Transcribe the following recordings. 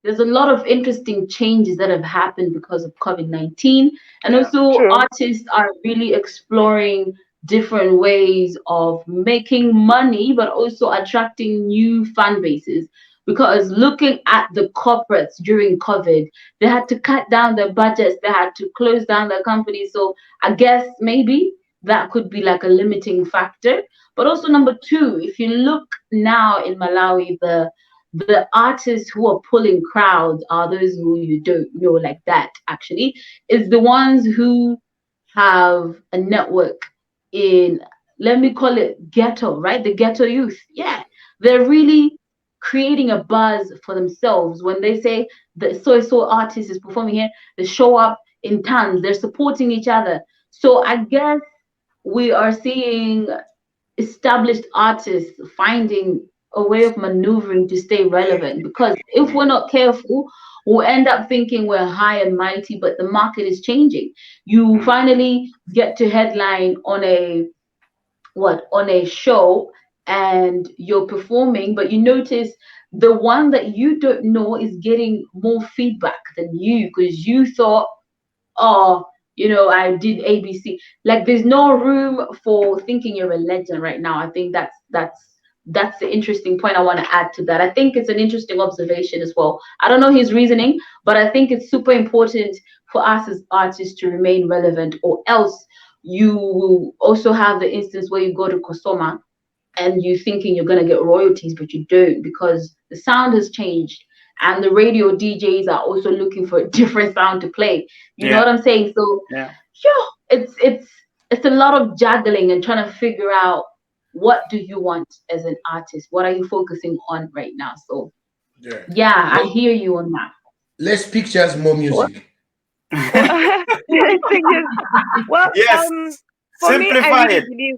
there's a lot of interesting changes that have happened because of COVID-19. And Yeah. also, True. artists are really exploring different ways of making money, but also attracting new fan bases. Because looking at the corporates during COVID, they had to cut down their budgets, they had to close down their companies. So I guess maybe that could be like a limiting factor. But also, number two, if you look now in Malawi, the artists who are pulling crowds are those who you don't know like that actually is the ones who have a network in, let me call it ghetto, right? The ghetto youth. Yeah. They're really creating a buzz for themselves when they say the so artist is performing here, they show up in tons, they're supporting each other. So I guess we are seeing established artists finding a way of maneuvering to stay relevant, because if we're not careful, we'll end up thinking we're high and mighty, but the market is changing. You Mm. finally get to headline on a on a show, and you're performing, but you notice the one that you don't know is getting more feedback than you because you thought, oh, I did ABC. Like, there's no room for thinking you're a legend right now. I think that's the interesting point I want to add to that. I think it's an interesting observation as well. I don't know his reasoning, but I think it's super important for us as artists to remain relevant, or else you will also have the instance where you go to Kosoma and you thinking you're gonna get royalties, but you don't, because the sound has changed and the radio DJs are also looking for a different sound to play. You know Yeah. what I'm saying? So Yeah. yeah, it's a lot of juggling and trying to figure out what do you want as an artist? What are you focusing on right now? So Yeah. yeah, I Let, hear you on that. less pictures, more What? music. Well, the thing is, well, Yes. for me, I Simplify really it. believe.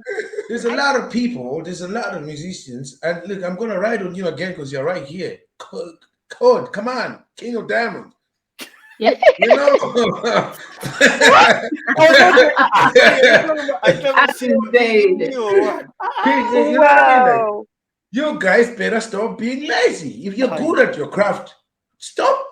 There's a I lot of people, there's a lot of musicians, and look, I'm gonna ride on you again because you're right here. Code, come on, King of Diamonds. Yeah. You know, Oh, no, I thought I we feel seen bad. you or what? you know what I mean? Like, Wow. you guys better stop being lazy. If you're Ah, good at your craft, stop.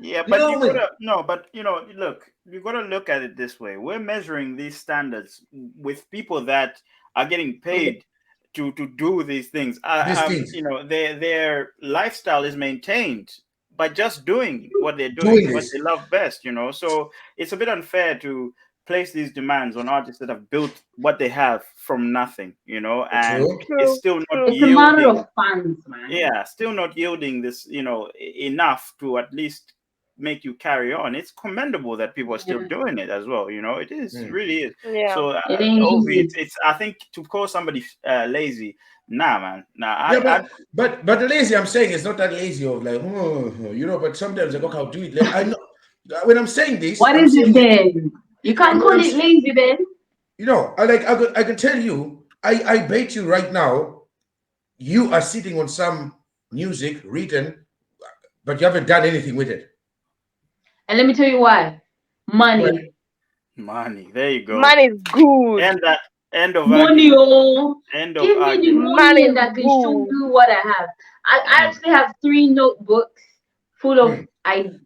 yeah, You but know you what I mean? gotta no, but look, you gotta look at it this way. We're measuring these standards with people that are getting paid to do these things. These things, Their lifestyle is maintained by just doing what they're doing doing, what this. they love best. So it's a bit unfair to place these demands on artists that have built what they have from nothing. And True. it's True. still not True. It's a matter yielding. of funds, man. Yeah, still not yielding this, enough to at least make you carry on. It's commendable that people are still Yeah. doing it as well. It is Mm. really is. Yeah. So It ain't Ovi, easy. it's I think to call somebody lazy, nah, man, nah. Yeah, I but the lazy I'm saying is not that lazy of like, but sometimes like, okay, I'll do it. Like, I know when I'm saying this, What I'm is it saying it. then? You can't When call I'm it lazy then. I can tell you, I bet you right now, you are sitting on some music written, but you haven't done anything with it. And let me tell you why. But Money. money. There you go. Man is good. End that. End of Money, argument. oh. End of Give me the argument. Man money is and I can show good. you what I have. I Mm. actually have 3 notebooks full of hmm,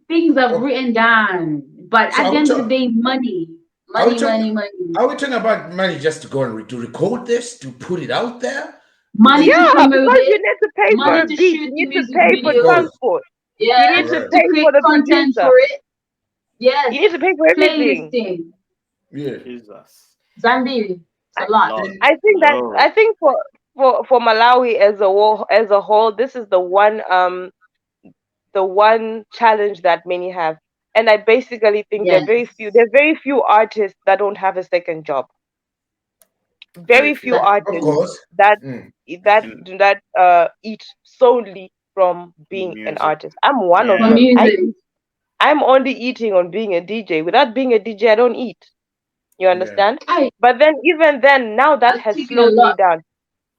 things I've oh, written down. But so at the end of the day, money. are we Money, talking money, money. are we talking about money just to go and to record this, to put it out there? Money Like, to Yeah, promote because you it. need to pay for Money a to beat. shoot You the need to music pay for of videos. course. transport. You Yes. need All to right. To pay create for the content producer. for it. Yes. You need to pay for everything. Playlisting. Yeah. Jesus. Zambiri. It's I, a lot. Lord. And Lord. I think for Malawi as a whole, this is the one challenge that many have. And I basically think Yes. there are very few artists that don't have a second job. Very Very few few. That's of artists true. course. that Mm. that In that eat solely from being an music. artist. I'm one of For Yeah. them. music. I'm only eating on being a DJ. Without being a DJ, I don't eat. You Yeah. understand? I But then even then, now that I've has taken a slowed me lot. down.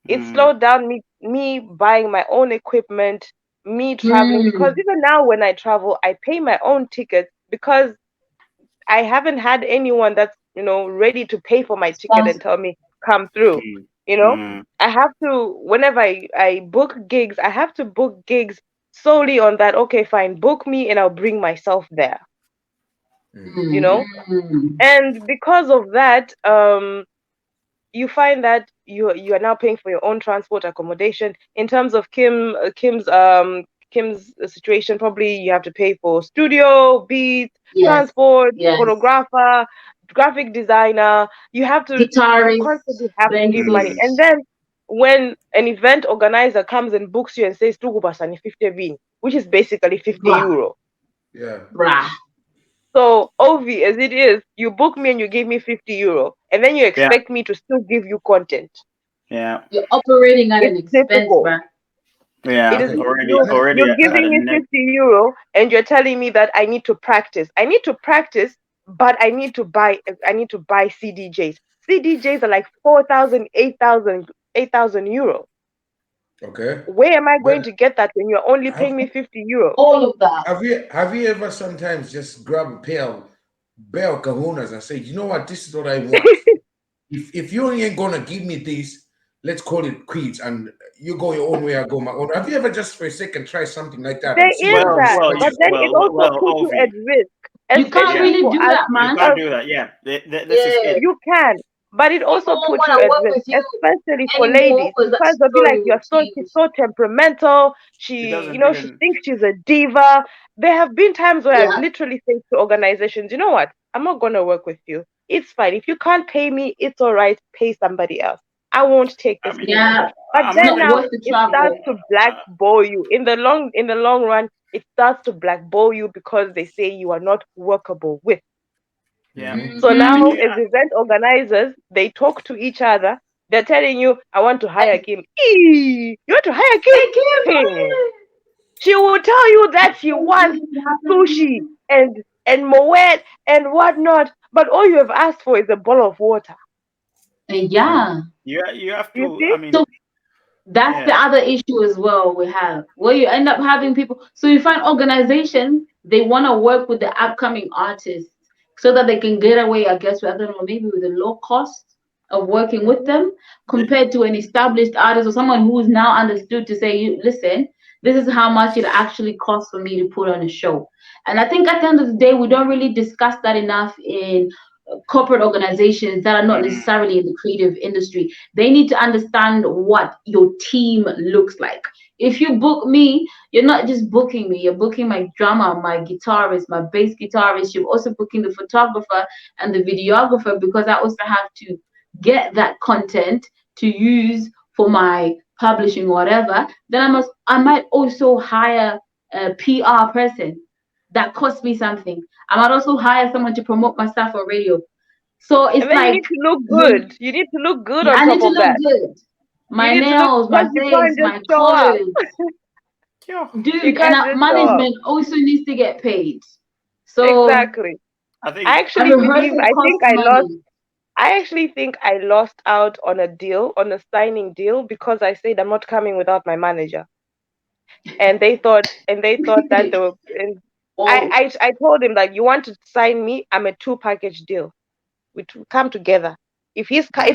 It Mm. slowed down me buying my own equipment, me traveling, because Hmm. even now when I travel, I pay my own tickets because I haven't had anyone that's, ready to pay for my ticket and Sponsor. tell me come through. Mm. You know, Mm. I have to, whenever I book gigs, I have to book gigs solely on that. Okay, fine, book me and I'll bring myself there. You know, and because of that, you find that you are now paying for your own transport, accommodation. In terms of Kim's situation, probably you have to pay for studio, beats, transport, photographer, graphic designer. You Guitarist, constantly have to give money. bassist. And then when an event organizer comes and books you and says "Tukubasani 50 bin," which is basically 50 euro. Yeah. Bruh. So, Ovi, as it is, you book me and you give me 50 euro, and then you expect me to still give you content. Yeah. You're operating at an It's expense, difficult. bruh. Yeah. It is Already you're at giving a me net. 50 euro and you're telling me that I need to practice. I need to practice, but I need to buy CDJs. CDJs are like 4,000, 8,000 euro. Okay. Where am I going Well, to get that when you're only have, paying me 50 euro? All of that. have you ever sometimes just grab a pair of bell kahunas and say, you know what, this is what I want. If you ain't gonna give me this, let's call it quits, and you go your own way, I go my own. Have you ever just for a second try something like that There and see is what that, but then it also puts you at Ovi. risk, You can't especially really for do us. that, You man. can't do that. Yeah. This is Yeah. it. You can, but it also People won't puts want you to at work risk, with you especially for anymore ladies, because that because they'll be like, story will she's change. so temperamental. It She, doesn't she even. thinks she's a diva. There have been times where I've Yeah. literally said to organizations, you know what? I'm not gonna work with you. It's fine. If you can't pay me, it's all right. Pay somebody else. I won't take I this mean, payment. Yeah. But I'm It's then not not even. now worth the it starts travel. to blackball you in the long run. It starts to blackball you because they say you are not workable with. Yeah. So I mean, now, Mm-hmm. as event organizers, they talk to each other. They're telling you, "I want to hire Kim." You want to hire Kim? They can't Hmm. She will tell you that she wants sushi and moet and whatnot, but all you have asked for is a bottle of water. Yeah. you have You to. see? I mean, So that's the yeah. other issue as well we have, where you end up having people. So you find organizations, they want to work with the upcoming artists so that they can get away, I guess, with, I don't know, maybe with a low cost of working with them compared to an established artist or someone who is now understood to say, you listen, this is how much it actually costs for me to put on a show. And I think at the end of the day, we don't really discuss that enough in corporate organizations that are not Mhm. necessarily in the creative industry. They need to understand what your team looks like. If you book me, you're not just booking me, you're booking my drummer, my guitarist, my bass guitarist. You're also booking the photographer and the videographer because I also have to get that content to use for my publishing or whatever. Then I might also hire a PR person that costs me something. I might also hire someone to promote my stuff on radio. So And it's then you like need to look you, good. You need to look good yeah, on I need top to of look that. good. You My need to look nails, my because you face, can't just my show up. clothes, Yeah. You dude, and can't just show up. management also needs to get paid. So Exactly. I I think. a actually believe rehearsal I think costs I lost money. I actually think I lost out on a deal, on a signing deal, because I said I'm not coming without my manager. And they thought that they were and Whoa, I told him that you want to sign me, I'm a two package deal. Come together. If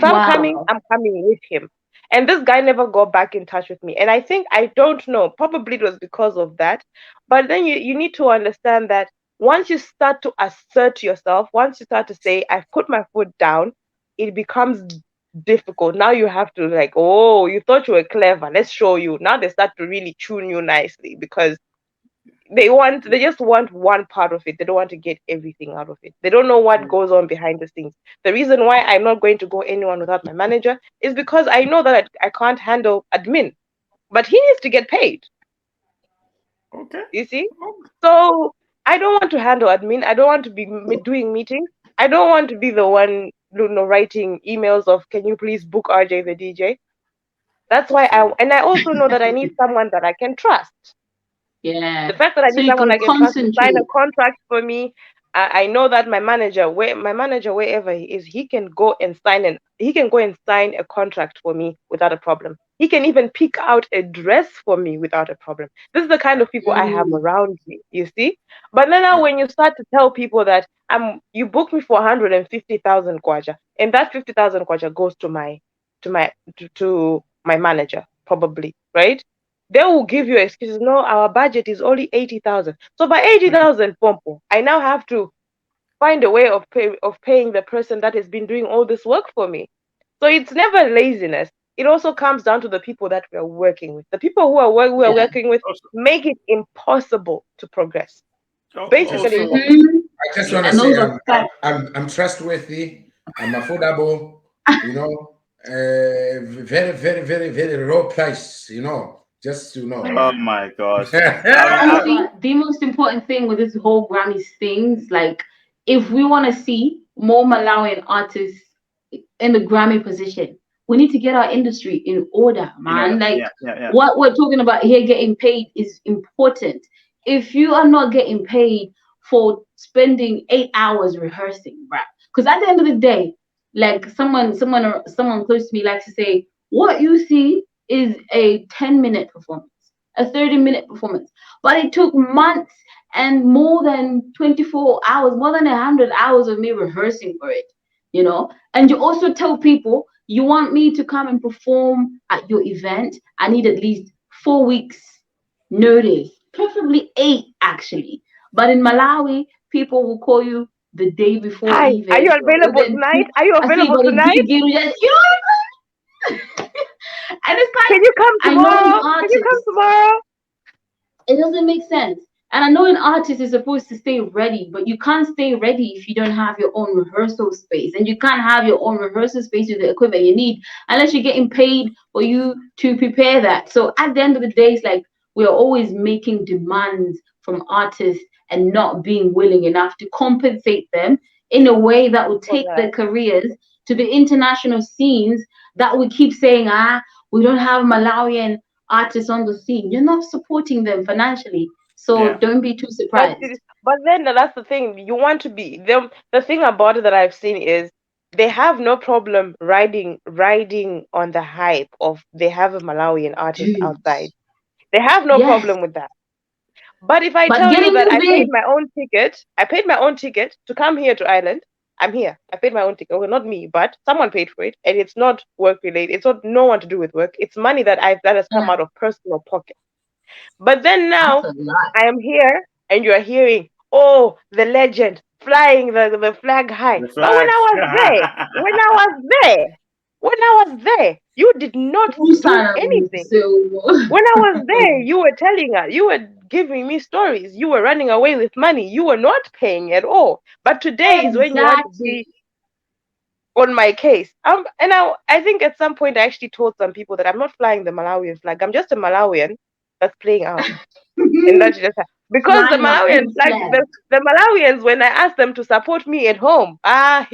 I'm coming, wow. I'm coming with him. And this guy never got back in touch with me. And I think I don't know, probably it was because of that. But then you need to understand that once you start to assert yourself, once you start to say, I've put my foot down, it becomes difficult. Now you have to like, oh, you thought you were clever. Let's show you. Now they start to really tune you nicely because they just want one part of it. They don't want to get everything out of it. They don't know what goes on behind the scenes. The reason why I'm not going to go anyone without my manager is because I know that I can't handle admin, but he needs to get paid. Okay. You see? So I don't want to handle admin. I don't want to be doing meetings. I don't want to be the one, writing emails of, can you please book RJ the DJ? That's why True. and I also know that I need someone that I can trust. The Yeah. fact that I So need you someone can I can trust to sign a concentrate. contract for me, I know that my manager wherever he is, he can go and sign a contract for me without a problem. He can even pick out a dress for me without a problem. This is the kind of people I have Mm. around me, you see. But then now, when you start to tell people that you book me for 150,000 kwacha, and that 50,000 kwacha goes to my manager, probably, right? they will give you excuses. No, our budget is only 80,000. So by 80,000, Pompo, I now have to find a way of paying the person that has been doing all this work for me. So it's never laziness. It also comes down to the people that we are working with. The people who are working with Also, make it impossible to progress. Basically, also, Mhm. I just want to And say those are facts. I'm trustworthy. I'm affordable. You know, very, very, very, very low price. You know, just to know. oh my gosh. I mean, Yeah. Honestly, the most important thing with this whole Grammys things, like, if we want to see more Malawian artists in the Grammy position, we need to get our industry in order, you know man. that. Like, Yeah, yeah, yeah. what we're talking about here, getting paid, is important. If you are not getting paid for spending 8 hours rehearsing, right? Because at the end of the day, like someone close to me likes to say, what you see is a 10-minute performance, a 30-minute performance, but it took months and more than 24 hours, more than 100 hours of me rehearsing for it, you know. And you also tell people, you want me to come and perform at your event, I need at least 4 weeks notice, preferably 8 actually. But in Malawi, people will call you the day before hi, are you even, available within tonight? Are you I say, available but it tonight? gig, you know. And it's like, Can you come I know in tomorrow? Can you come artists, tomorrow? it doesn't make sense. And I know an artist is supposed to stay ready, but you can't stay ready if you don't have your own rehearsal space. And you can't have your own rehearsal space with the equipment you need unless you're getting paid for you to prepare that. So at the end of the day, it's like we're always making demands from artists and not being willing enough to compensate them in a way that will For take that. their careers to the international scenes that we keep saying, we don't have Malawian artists on the scene. You're not supporting them financially. So Yeah. don't be too But surprised. but then that's the thing. You want to be the thing about it that I've seen is they have no problem riding on the hype of they have a Malawian artist Dude. outside. They have no Yes. problem with that. But if I But tell you getting that you I paid big. my own ticket, I paid my own ticket to come here to Ireland. I'm here. I paid my own ticket. Well, not me, but someone paid for it, and it's not work related. It's not no one to do with work. It's money that has come out of personal pocket. But then That's now a lot. I am here and you are hearing, oh, the legend flying the flag high. The But when flag. I was there, when I was there, when I was there, you did not do Mussa, anything. so When I was there, you were telling us, you were giving me stories, you were running away with money, you were not paying at all. But today is when you want to exactly. be on my case. And I think at some point I actually told some people that I'm not flying the Malawian flag. I'm just a Malawian that's playing out. And that's just because the Flying our Malawian own flag, flag. the Malawians, when I asked them to support me at home, Ah,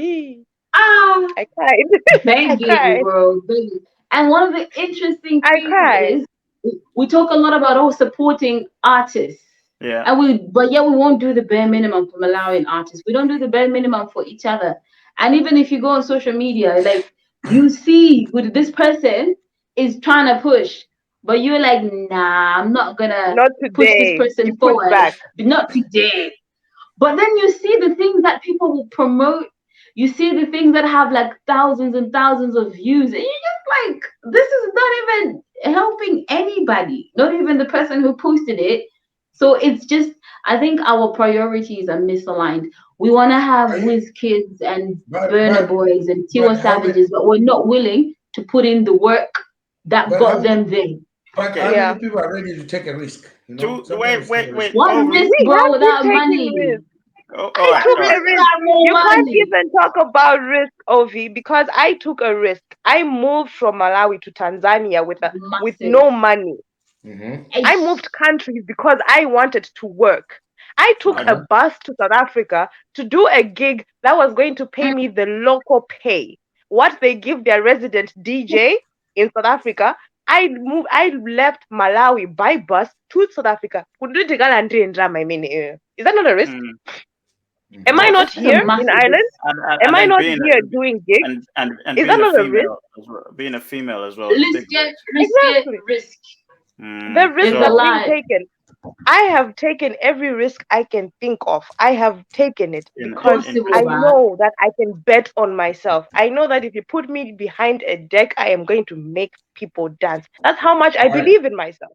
I cried. I begging, cried. bro, begging. And one of the interesting I things cried. is we talk a lot about supporting artists. Yeah. And but yet we won't do the bare minimum for Malawian artists. We don't do the bare minimum for each other. And even if you go on social media, like, you see with this person is trying to push, but you're like, nah, I'm not gonna Not push this today. You person push forward. back. Not today. But then you see the things that people will promote. You see the things that have like thousands and thousands of views, and you're just like, this is not even helping anybody, not even the person who posted it. So it's just, I think our priorities are misaligned. We want to have I- whiz kids and but burner but boys and but Tiwa how many Savages, but we're not willing to put in the work that but got them there. how Okay. Yeah. many people are ready to take a risk? You know, Wait, sometimes take a wait, risk. wait. What Oh, risk, We bro, have been without taking money? risks. all I right, took all Risk a right. risk. without more You can't money. even talk about risk, Ovi, because I took a risk. I moved from Malawi to Tanzania with Massive. no money. Mm-hmm. I Eish. moved countries because I wanted to work. I took a Okay. bus to South Africa to do a gig that was going to pay me the local pay. What they give their resident DJ in South Africa. I left Malawi by bus to South Africa. Is that not a risk? Mm. Am I Mm-hmm. not Well, That's a here in massive Ireland? risk. Am and I then not being here doing gigs? and Is that being a not a risk? female as well. Being a female as well is a big Risk it, risk. risk it, Exactly. risk. The risk It's a So that's being lie. taken. I have taken every risk I can think of. I have taken it because in Possible, I business. man. know that I can bet on myself. I know that if you put me behind a deck, I am going to make people dance. That's how much I I believe in myself.